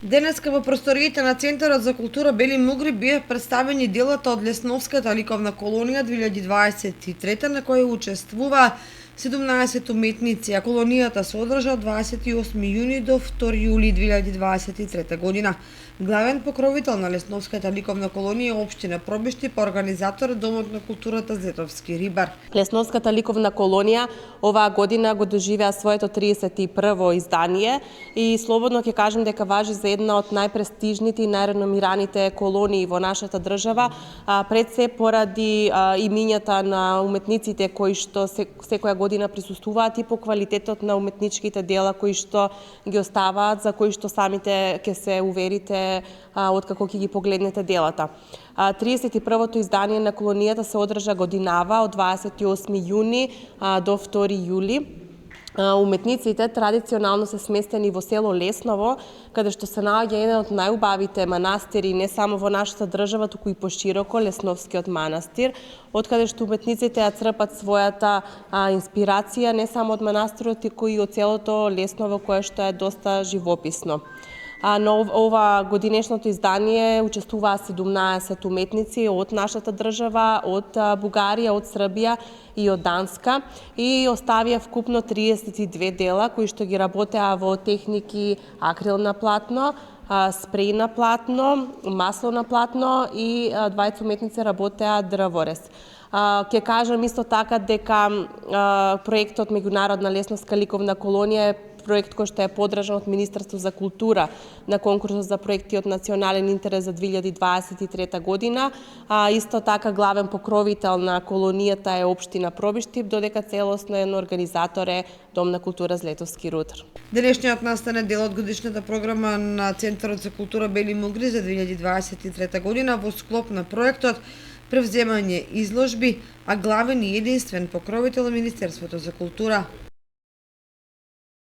Денеска во просториите на Центарот за култура Бели Мугри бија представени делата од Лесновската ликовна колонија 2023 на која учествуваа 17 уметници, а колонијата се одржа од 28 јуни до 2 јули 2023 година. Главен покровител на Лесновската ликовна колонија е општина Пробишти, по организатор Домот на културата Зетовски рибар. Лесновската ликовна колонија оваа година го доживеа своето 31-во издание и слободно ќе кажем дека важи за една од најпрестижните и најреномираните колонии во нашата држава, пред се поради имињата на уметниците кои што секоја година присуствуваат и по квалитетот на уметничките дела кои што ги оставаат, за кои што самите ќе се уверите откако ќе ги погледнете делата. 31-то издание на колонијата се одржа годинава од 28 јуни до 2 јули. Уметниците традиционално се сместени во село Лесново, каде што се наоѓа еден од најубавите манастири не само во нашата држава, туку и пошироко, Лесновскиот манастир, од каде што уметниците ја црпат својата инспирација не само од манастирот, туку и од целото Лесново, кое што е доста живописно. На ова годинешното издание учествуваа 17 уметници од нашата држава, од Бугарија, од Србија и од Данска и оставија вкупно 32 дела кои што ги работеа во техники акрил на платно, спреј на платно, масло на платно и двајца уметници работеа дрворез. Ќе кажам исто така дека проектот Меѓународна Лесновска ликовна колонија е проект кој што е поддржан од Министерство за култура на конкурсот за проекти од национален интерес за 2023 година. Исто така главен покровител на колонијата е општина Пробишти, додека целоснен организатор е Дом на култура Злетовски рудар. Денешниот настан е дел од годишната програма на Центарот за култура Бели Мугри за 2023 година во склоп на проектот превземање изложби, а главен и единствен покровител е Министерството за култура.